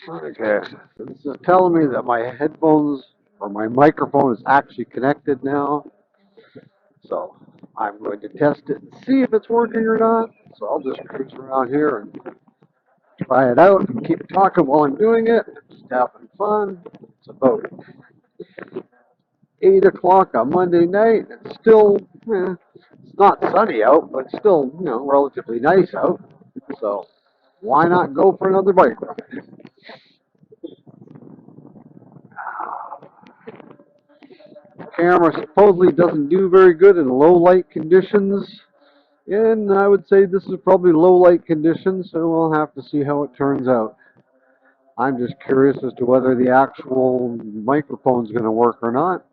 Okay, so this is telling me that my headphones or my microphone is actually connected now. So I'm going to test it and see if it's working or not. So I'll just cruise around here and try it out and keep talking while I'm doing it. Just having fun. It's about 8 o'clock on Monday night. It's still, it's not sunny out, but it's still, relatively nice out. So why not go for another bike ride? The camera supposedly doesn't do very good in low light conditions. And I would say this is probably low light conditions, so we'll have to see how it turns out. I'm just curious as to whether the actual microphone's going to work or not.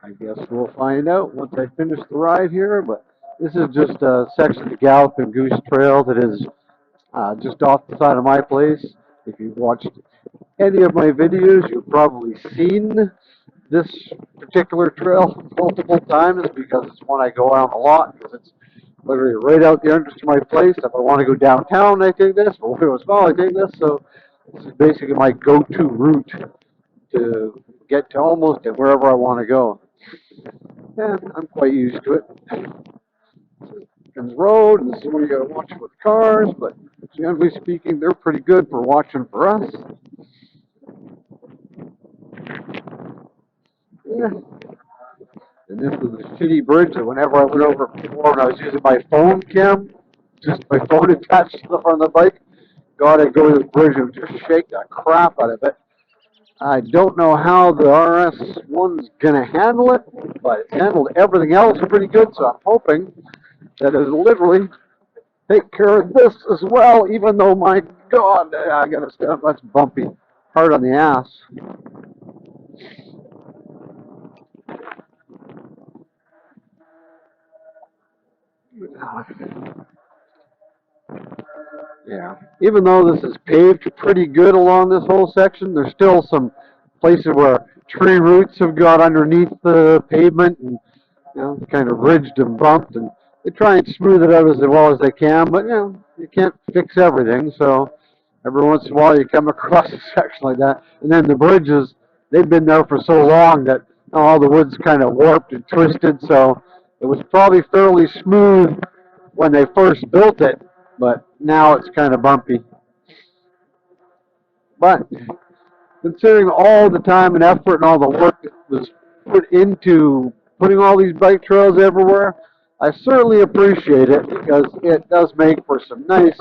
I guess we'll find out once I finish the ride here, but this is just a section of the Galloping Goose Trail that is just off the side of my place. If you've watched any of my videos, you've probably seen this particular trail multiple times because it's one I go on a lot because it's literally right out the entrance to my place. If I want to go downtown, I take this. If I want to go small, I take this. So this is basically my go-to route to get to almost wherever I want to go. And I'm quite used to it. And the road, and this is where you got to watch with cars, but generally speaking, they're pretty good for watching for us. Yeah. And this was a shitty bridge that whenever I went over before when I was using my phone cam, just my phone attached to the front of the bike, God, I'd go to this bridge and just shake the crap out of it. I don't know how the RS1's going to handle it, but it's handled everything else pretty good, so I'm hoping that it'll literally take care of this as well, even though, my God, I got to stand, that's bumpy. Hard on the ass. Yeah. Even though this is paved pretty good along this whole section, there's still some places where tree roots have got underneath the pavement and kind of ridged and bumped, and they try and smooth it out as well as they can, but you can't fix everything, so every once in a while you come across a section like that. And then the bridges, they've been there for so long that all the wood's kind of warped and twisted, so it was probably fairly smooth when they first built it, but now it's kind of bumpy. But considering all the time and effort and all the work that was put into putting all these bike trails everywhere, I certainly appreciate it because it does make for some nice,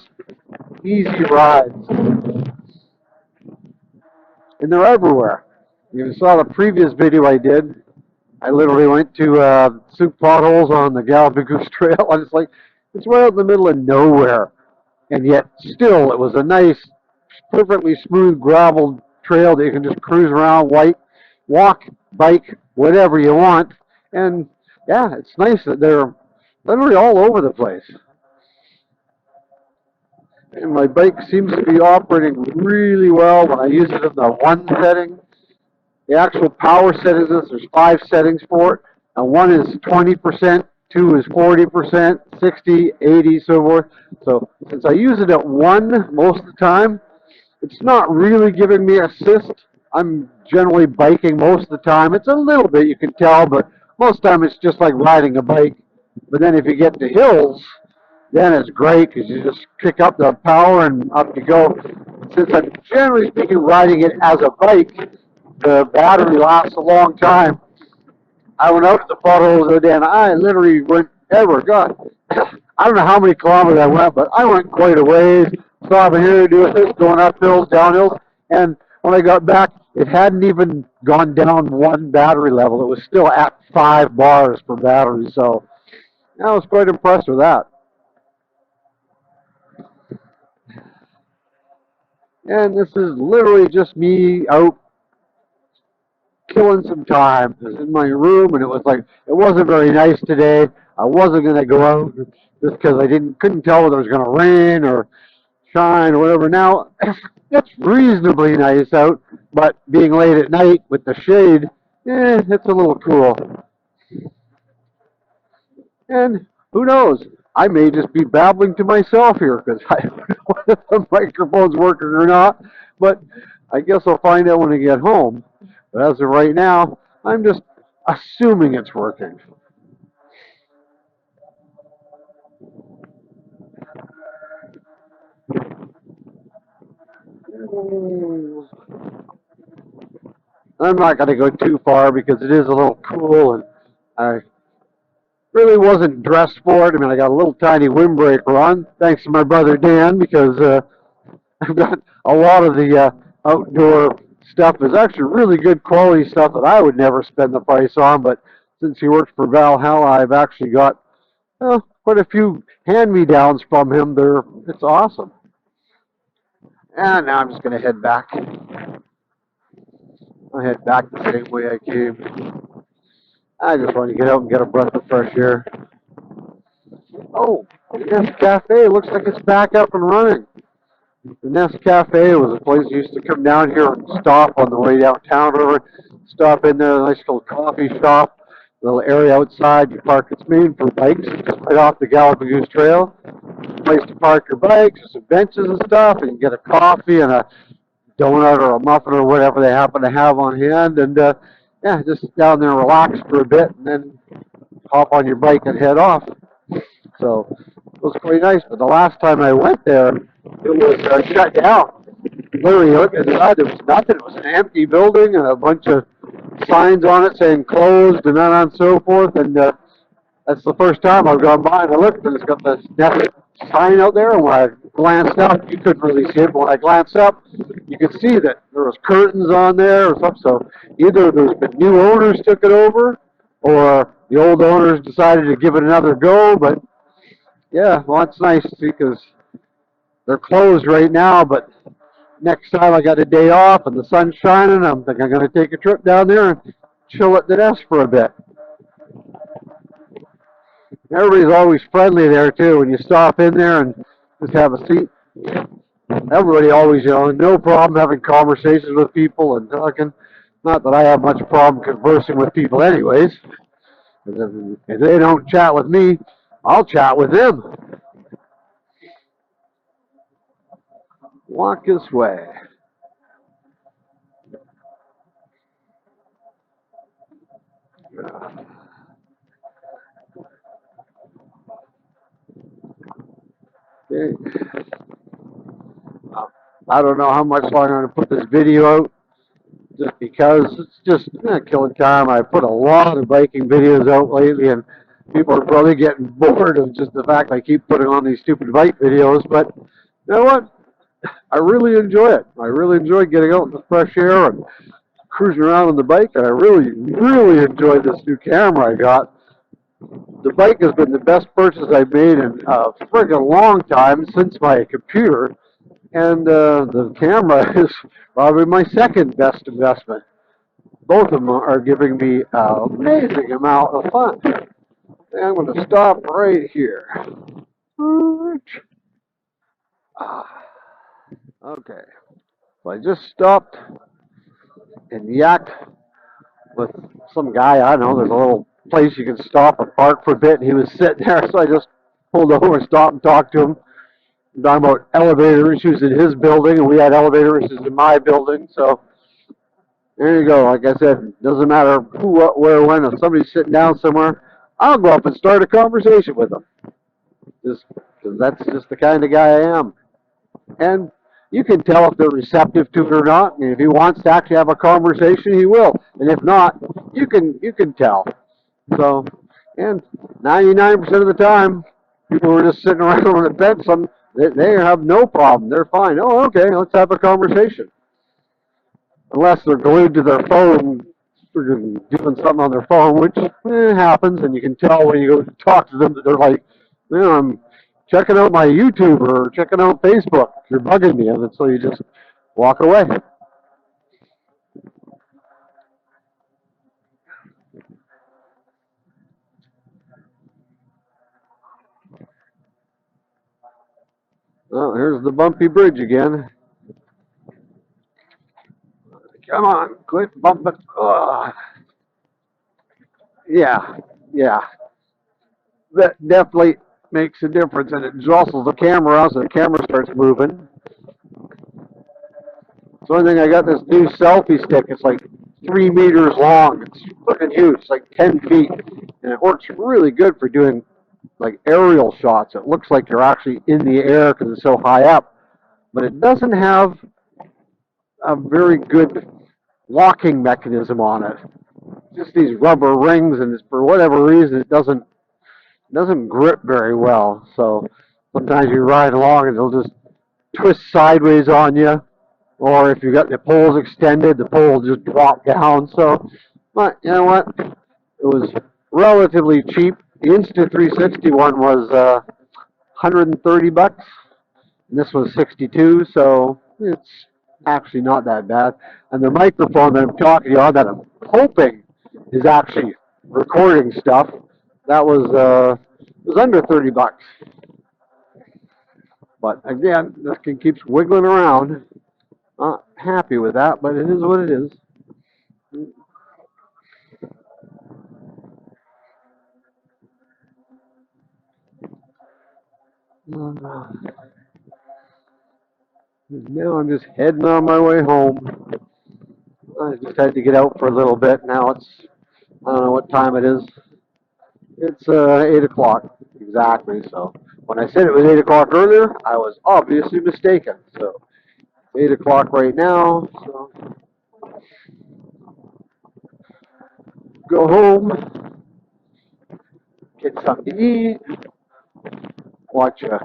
easy rides. And they're everywhere. You saw the previous video I did. I literally went to soup potholes on the Galloping Goose Trail. And it's right out in the middle of nowhere. And yet, still, it was a nice, perfectly smooth gravel trail that you can just cruise around, walk, bike, whatever you want. And yeah, it's nice that they're literally all over the place. And my bike seems to be operating really well when I use it in the one setting. The actual power settings, there's 5 settings for it. And one is 20%, 2 is 40%, 60, 80, so forth. So since I use it at 1 most of the time, it's not really giving me assist. I'm generally biking most of the time. It's a little bit, you can tell, but most of the time it's just like riding a bike. But then if you get to hills, then it's great because you just kick up the power and up you go. Since I'm generally speaking riding it as a bike, the battery lasts a long time. I went out to the potholes the other day and I literally went ever, God, I don't know how many kilometers I went, but I went quite a ways. Stopping here, doing this, going up hills, down hills, and when I got back, it hadn't even gone down 1 battery level. It was still at 5 bars per battery, so I was quite impressed with that. And this is literally just me out killing some time. I was in my room, and it was like it wasn't very nice today. I wasn't going to go out just because I couldn't tell whether it was going to rain or shine or whatever. Now it's reasonably nice out, but being late at night with the shade, it's a little cool. And Who knows? I may just be babbling to myself here because I don't know if the microphone's working or not. But I guess I'll find out when I get home. But as of right now, I'm just assuming it's working. I'm not going to go too far because it is a little cool and I really wasn't dressed for it. I mean, I got a little tiny windbreaker on, thanks to my brother Dan, because I've got a lot of the outdoor stuff is actually really good quality stuff that I would never spend the price on. But since he works for Valhalla, I've actually got quite a few hand-me-downs from him. It's awesome. And now I'm just going to head back. I'll head back the same way I came. I just want to get out and get a breath of fresh air. Oh, the Nest Cafe looks like it's back up and running. The Nest Cafe was a place you used to come down here and stop on the way downtown. Or stop in there, a nice little coffee shop, little area outside. You park. It's made for bikes, just right off the Galapagos Trail. Place to park your bikes, some benches and stuff, and you get a coffee and a donut or a muffin or whatever they happen to have on hand. And yeah, just sit down there and relax for a bit, and then hop on your bike and head off. So it was quite nice. But the last time I went there, it was shut down. Literally, look inside, there was nothing. It was an empty building and a bunch of signs on it saying closed and on and so forth. And that's the first time I've gone by and I looked and it's got this Nest sign out there. And when I glanced up, you couldn't really see it, but when I glanced up, you could see that there was curtains on there or something. So either there's been new owners took it over, or the old owners decided to give it another go. But yeah, well, it's nice because they're closed right now. But next time I got a day off and the sun's shining, I'm thinking I'm going to take a trip down there and chill at the Nest for a bit. Everybody's always friendly there too. When you stop in there and just have a seat, everybody always, no problem having conversations with people and talking. Not that I have much problem conversing with people, anyways. If they don't chat with me, I'll chat with them. Walk this way. Okay. I don't know how much longer I'm going to put this video out, just because it's just killing time. I put a lot of biking videos out lately, and people are probably getting bored of just the fact I keep putting on these stupid bike videos. But you know what? I really enjoy it. I really enjoy getting out in the fresh air and cruising around on the bike, and I really, really enjoy this new camera I got. The bike has been the best purchase I've made in a friggin' long time since my computer, and the camera is probably my second best investment. Both of them are giving me an amazing amount of fun. And I'm going to stop right here. Okay, so I just stopped and yacked with some guy. I don't know, there's a little place you can stop and park for a bit, and he was sitting there, so I just pulled over and stopped and talked to him. Talking about elevator issues in his building, and we had elevator issues in my building. So there you go. Like I said, doesn't matter who, what, where, when. If somebody's sitting down somewhere, I'll go up and start a conversation with them. Just because that's just the kind of guy I am. And you can tell if they're receptive to it or not. And if he wants to actually have a conversation, he will. And if not, you can tell. So, and 99% of the time, people who are just sitting around on the fence, they have no problem. They're fine. Oh, okay, let's have a conversation. Unless they're glued to their phone, doing something on their phone, which happens, and you can tell when you go to talk to them that they're like, I'm checking out my YouTube or checking out Facebook. You're bugging me, and so you just walk away. Oh, here's the bumpy bridge again. Come on, quit bumping. Ugh. Yeah, yeah. that definitely makes a difference, and it jostles the camera out so the camera starts moving. So one thing, I got this new selfie stick. It's like 3 meters long. It's freaking huge. It's like 10 feet, and it works really good for doing like aerial shots. It looks like you're actually in the air because it's so high up, but it doesn't have a very good locking mechanism on it. Just these rubber rings, and for whatever reason, it doesn't grip very well. So sometimes you ride along and it'll just twist sideways on you, or if you got the poles extended, the pole will just drop down. So, but you know what? It was relatively cheap. The Insta360 one was 130 bucks, and this was 62. So it's actually not that bad. And the microphone that I'm talking to you on, that I'm hoping is actually recording stuff, that was under 30 bucks. But again, this thing keeps wiggling around. Not happy with that, but it is what it is. Now I'm just heading on my way home. I just had to get out for a little bit. Now I don't know what time it is. It's 8 o'clock exactly. So when I said it was 8 o'clock earlier, I was obviously mistaken. So 8 o'clock right now. So go home, get something to eat, watch a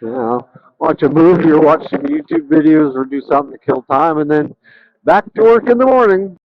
you know watch a movie or watch some YouTube videos or do something to kill time, and then back to work in the morning.